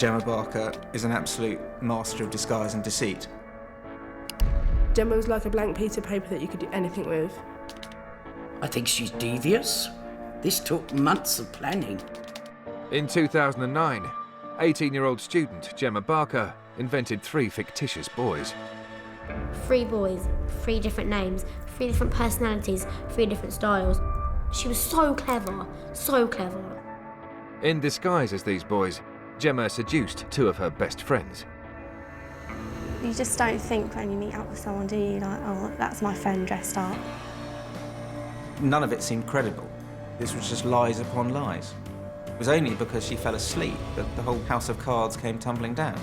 Gemma Barker is an absolute master of disguise and deceit. Gemma was like a blank piece of paper that you could do anything with. I think she's devious. This took months of planning. In 2009, 18-year-old student Gemma Barker invented 3 fictitious boys. 3 boys, 3 different names, 3 different personalities, 3 different styles. She was so clever, so clever. In disguise as these boys, Gemma seduced 2 of her best friends. You just don't think when you meet up with someone, do you? Like, oh, that's my friend dressed up. None of it seemed credible. This was just lies upon lies. It was only because she fell asleep that the whole house of cards came tumbling down.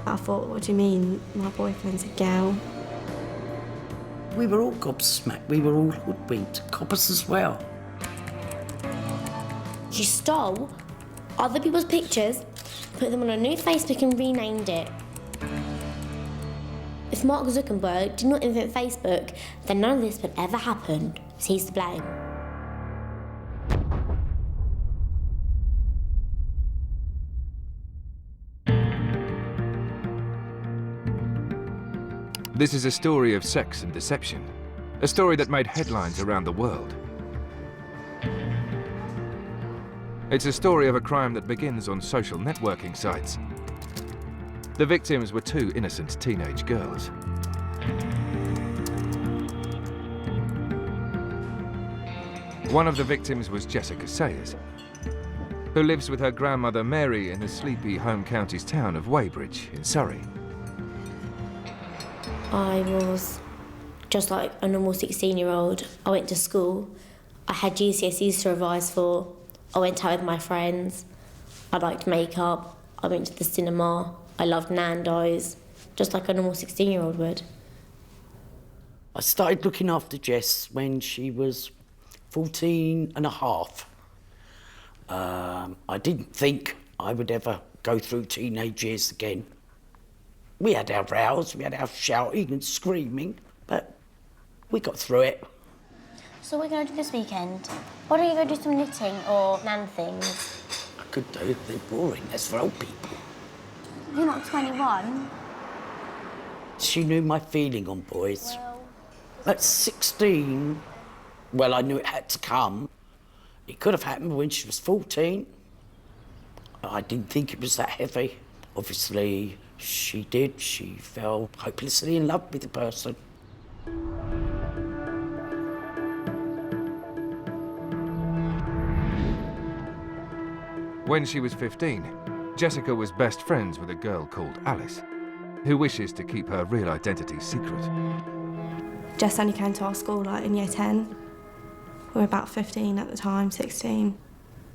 I thought, what do you mean, my boyfriend's a girl? We were all gobsmacked, we were all hoodwinked, coppers as well. She stole other people's pictures, put them on a new Facebook and renamed it. If Mark Zuckerberg did not invent Facebook, then none of this would ever happen. So he's to blame. This is a story of sex and deception, a story that made headlines around the world. It's a story of a crime that begins on social networking sites. The victims were 2 innocent teenage girls. One of the victims was Jessica Sayers, who lives with her grandmother Mary in the sleepy home county's town of Weybridge in Surrey. I was just like a normal 16-year-old. I went to school. I had GCSEs to revise for. I went out with my friends. I liked makeup. I went to the cinema. I loved Nando's, just like a normal 16-year-old would. I started looking after Jess when she was 14 and a half. I didn't think I would ever go through teenage years again. We had our rows, we had our shouting and screaming, but we got through it. So what are we going to do this weekend? Why don't you go do some knitting or nan things? I could do, they're boring, that's for old people. You're not 21. She knew my feeling on boys. At 16, well, I knew it had to come. It could have happened when she was 14. I didn't think it was that heavy. Obviously, she did. She fell hopelessly in love with the person. When she was 15, Jessica was best friends with a girl called Alice, who wishes to keep her real identity secret. Jess only came to our school like in year 10. We were about 15 at the time, 16.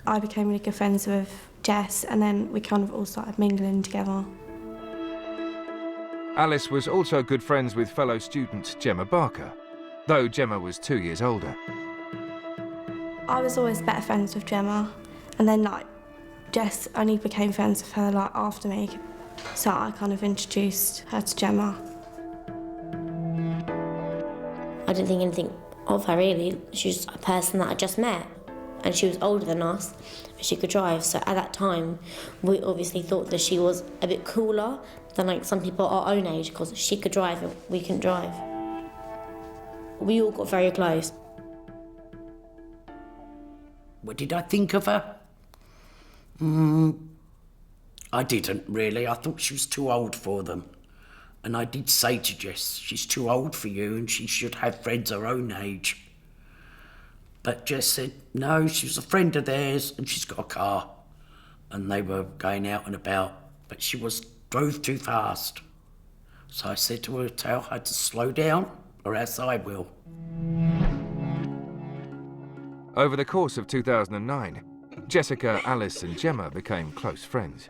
I became really good friends with Jess, and then we kind of all started mingling together. Alice was also good friends with fellow student Gemma Barker, though Gemma was 2 years older. I was always better friends with Gemma, and then like Jess only became friends with her like after me, so I kind of introduced her to Gemma. I didn't think anything of her really. She was a person that I just met, and she was older than us, and she could drive. So at that time, we obviously thought that she was a bit cooler than like some people our own age, because she could drive and we couldn't drive. We all got very close. What did I think of her? I didn't really. I thought she was too old for them. And I did say to Jess, she's too old for you and she should have friends her own age. But Jess said, no, she was a friend of theirs and she's got a car. And they were going out and about, but she drove too fast. So I said to her, tell her to slow down or else I will. Over the course of 2009, Jessica, Alice and Gemma became close friends.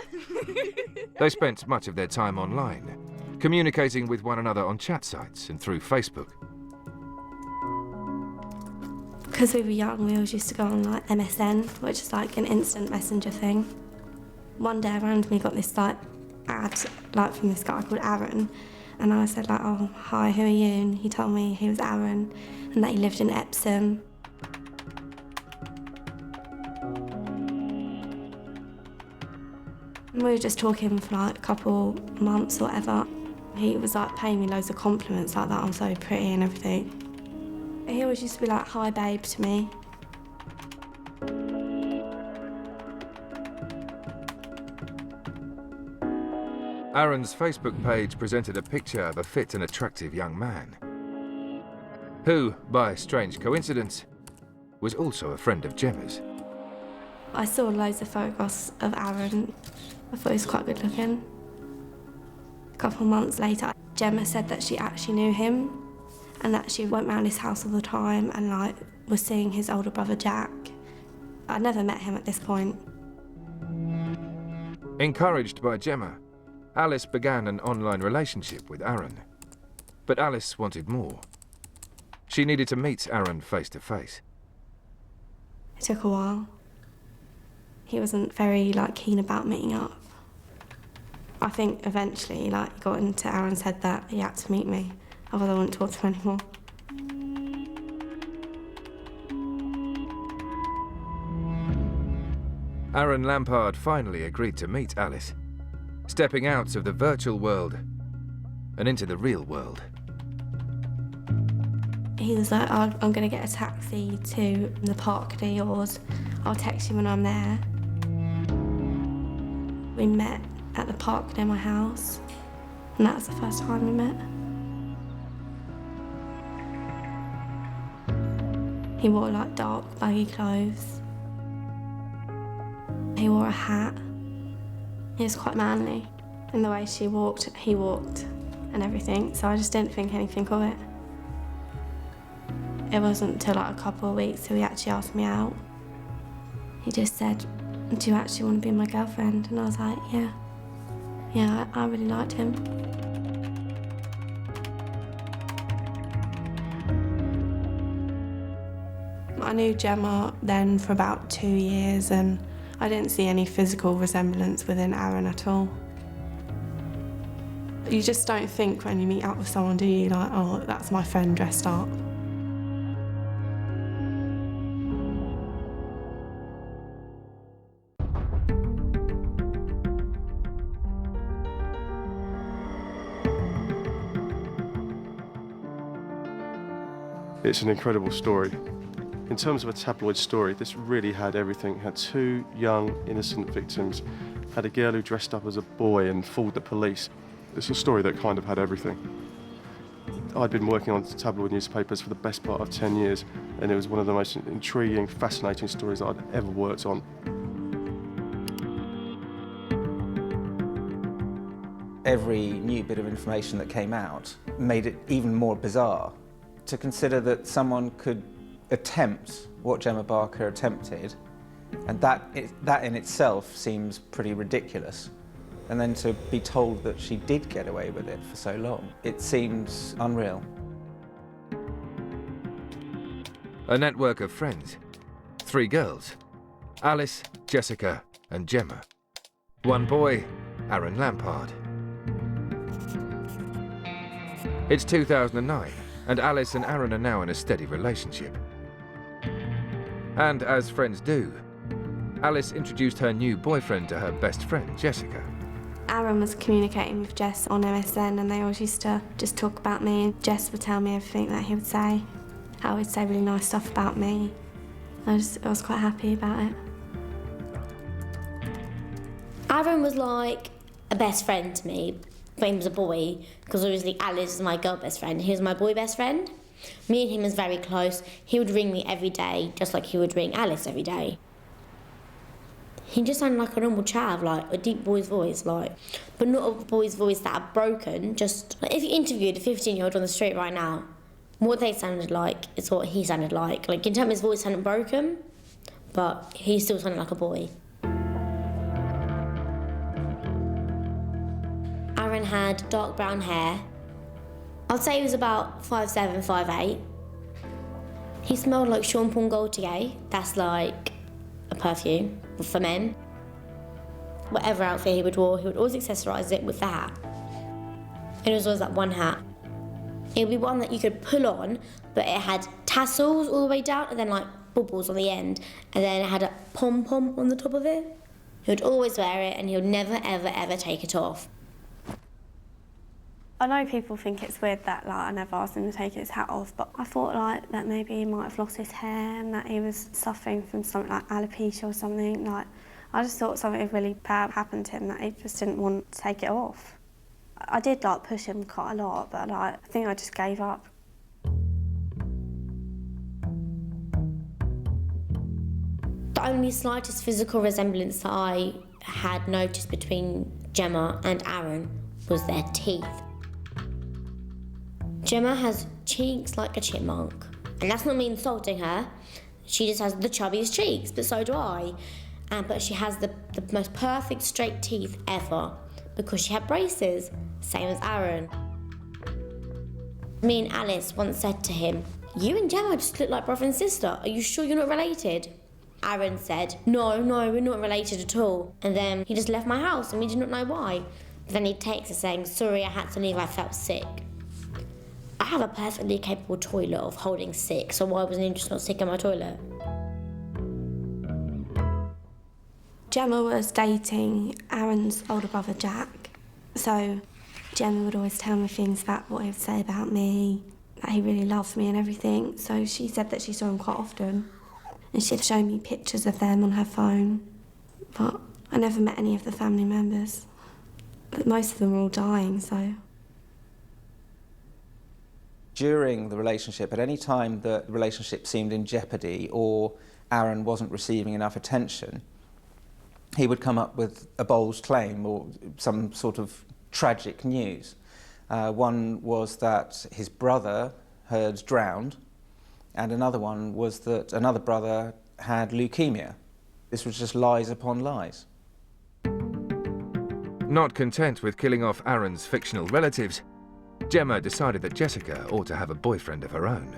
They spent much of their time online, communicating with one another on chat sites and through Facebook. Because we were young, we always used to go on like MSN, which is like an instant messenger thing. One day I randomly got this like ad like from this guy called Aaron, and I said like, oh hi, who are you? And he told me he was Aaron and that he lived in Epsom. We were just talking for like a couple months or whatever. He was like paying me loads of compliments like that I'm so pretty and everything. He always used to be like, "Hi babe" to me. Aaron's Facebook page presented a picture of a fit and attractive young man, who, by strange coincidence, was also a friend of Gemma's. I saw loads of photographs of Aaron. I thought he was quite good looking. A couple of months later, Gemma said that she actually knew him and that she went round his house all the time and like was seeing his older brother Jack. I never met him at this point. Encouraged by Gemma, Alice began an online relationship with Aaron. But Alice wanted more. She needed to meet Aaron face to face. It took a while. He wasn't very like keen about meeting up. I think eventually like it got into Aaron's head that he had to meet me, otherwise I wouldn't talk to him anymore. Aaron Lampard finally agreed to meet Alice, stepping out of the virtual world and into the real world. He was like, "Oh, I'm going to get a taxi to the park near yours. I'll text you when I'm there." We met at the park near my house, and that was the first time we met. He wore like dark, baggy clothes. He wore a hat. He was quite manly. In the way she walked, he walked, and everything, so I just didn't think anything of it. It wasn't until like a couple of weeks till he actually asked me out. He just said, "Do you actually want to be my girlfriend?" And I was like, yeah. Yeah, I really liked him. I knew Gemma then for about 2 years and I didn't see any physical resemblance within Aaron at all. You just don't think when you meet up with someone, do you? Like, oh, that's my friend dressed up. It's an incredible story. In terms of a tabloid story, this really had everything. It had two young, innocent victims, had a girl who dressed up as a boy and fooled the police. It's a story that kind of had everything. I'd been working on tabloid newspapers for the best part of 10 years, and it was one of the most intriguing, fascinating stories that I'd ever worked on. Every new bit of information that came out made it even more bizarre. To consider that someone could attempt what Gemma Barker attempted, and that in itself seems pretty ridiculous. And then to be told that she did get away with it for so long, it seems unreal. A network of friends. 3 girls. Alice, Jessica and Gemma. 1 boy, Aaron Lampard. It's 2009. And Alice and Aaron are now in a steady relationship. And as friends do, Alice introduced her new boyfriend to her best friend, Jessica. Aaron was communicating with Jess on MSN and they always used to just talk about me and Jess would tell me everything that he would say, how he'd say really nice stuff about me. I was quite happy about it. Aaron was like a best friend to me. But he was a boy, because obviously Alice is my girl best friend. He was my boy best friend. Me and him was very close. He would ring me every day, just like he would ring Alice every day. He just sounded like a normal chav, like a deep boy's voice, like, but not a boy's voice that are broken. Just like, if you interviewed a 15-year-old on the street right now, what they sounded like is what he sounded like. Like, in terms of his voice sounded broken, but he still sounded like a boy. Aaron had dark brown hair. I'd say he was about 5'7", 5'8". He smelled like Sean Paul Gaultier. That's like a perfume for men. Whatever outfit he would wear, he would always accessorise it with the hat. And it was always that one hat. It would be one that you could pull on, but it had tassels all the way down and then like bubbles on the end. And then it had a pom-pom on the top of it. He would always wear it and he would never, ever, ever take it off. I know people think it's weird that I never asked him to take his hat off, but I thought that maybe he might have lost his hair and that he was suffering from something like alopecia or something. I just thought something really bad happened to him, that he just didn't want to take it off. I did push him quite a lot, but I think I just gave up. The only slightest physical resemblance that I had noticed between Gemma and Aaron was their teeth. Gemma has cheeks like a chipmunk, and that's not me insulting her. She just has the chubbiest cheeks, but so do I. But she has the most perfect straight teeth ever because she had braces, same as Aaron. Me and Alice once said to him, "You and Gemma just look like brother and sister. Are you sure you're not related?" Aaron said, No, we're not related at all. And then he just left my house and we did not know why. Then he takes us saying, "Sorry, I had to leave, I felt sick." I have a perfectly capable toilet of holding sick, so why wasn't he just not sick in my toilet? Gemma was dating Aaron's older brother Jack, so Gemma would always tell me things about what he would say about me, that he really loved me and everything, so she said that she saw him quite often, and she'd show me pictures of them on her phone, but I never met any of the family members. But most of them were all dying, so... During the relationship, at any time that the relationship seemed in jeopardy or Aaron wasn't receiving enough attention, he would come up with a bold claim or some sort of tragic news. One was that his brother had drowned, and another one was that another brother had leukemia. This was just lies upon lies. Not content with killing off Aaron's fictional relatives, Gemma decided that Jessica ought to have a boyfriend of her own.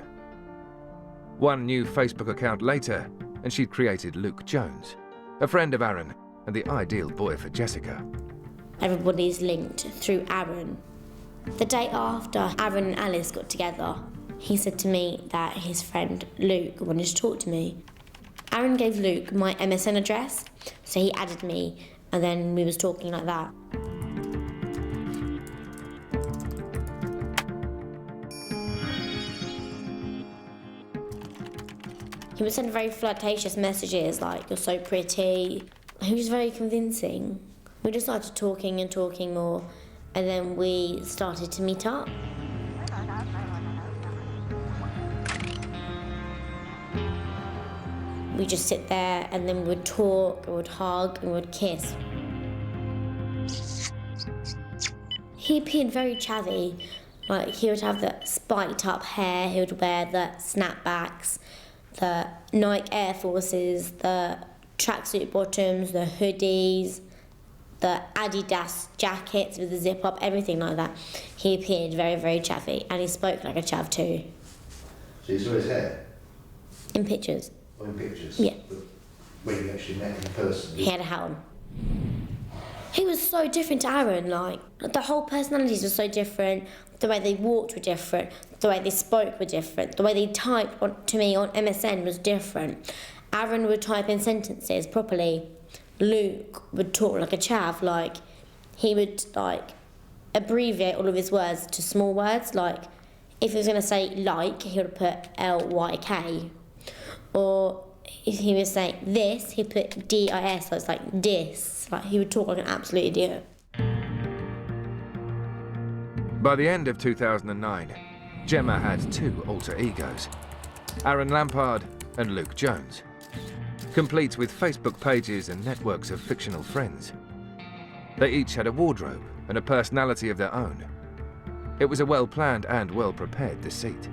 One new Facebook account later, and she'd created Luke Jones, a friend of Aaron and the ideal boy for Jessica. Everybody's linked through Aaron. The day after Aaron and Alice got together, he said to me that his friend Luke wanted to talk to me. Aaron gave Luke my MSN address, so he added me, and then we was talking like that. He would send very flirtatious messages like, "You're so pretty." He was very convincing. We just started talking and talking more, and then we started to meet up. We just sit there and then we would talk, and would hug, and would kiss. He appeared very chavvy. He would have the spiked up hair, he would wear the snapbacks, the Nike Air Forces, the tracksuit bottoms, the hoodies, the Adidas jackets with the zip up, everything like that. He appeared very, very chavvy, and he spoke like a chav too. So you saw his hair? In pictures. Or in pictures? Yeah. But when you actually met him in person? He had a hat on. He was so different to Aaron, the whole personalities were so different, the way they walked were different, the way they spoke were different, the way they typed to me on MSN was different. Aaron would type in sentences properly. Luke would talk like a chav, he would abbreviate all of his words to small words, if he was going to say he would put LYK. Or if he was saying this, he'd put DIS, so it's like dis. He would talk like an absolute idiot. By the end of 2009, Gemma had two alter egos, Aaron Lampard and Luke Jones, complete with Facebook pages and networks of fictional friends. They each had a wardrobe and a personality of their own. It was a well-planned and well-prepared deceit.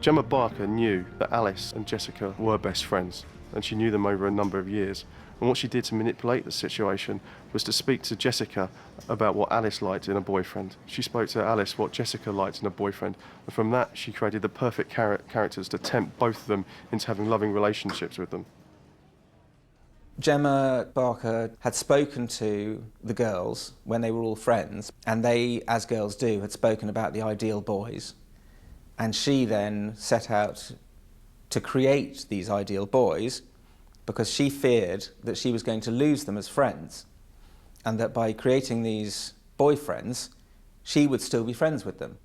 Gemma Barker knew that Alice and Jessica were best friends, and she knew them over a number of years. And what she did to manipulate the situation was to speak to Jessica about what Alice liked in a boyfriend. She spoke to Alice what Jessica liked in a boyfriend, and from that she created the perfect characters to tempt both of them into having loving relationships with them. Gemma Barker had spoken to the girls when they were all friends, and they, as girls do, had spoken about the ideal boys. And she then set out to create these ideal boys because she feared that she was going to lose them as friends, and that by creating these boyfriends, she would still be friends with them.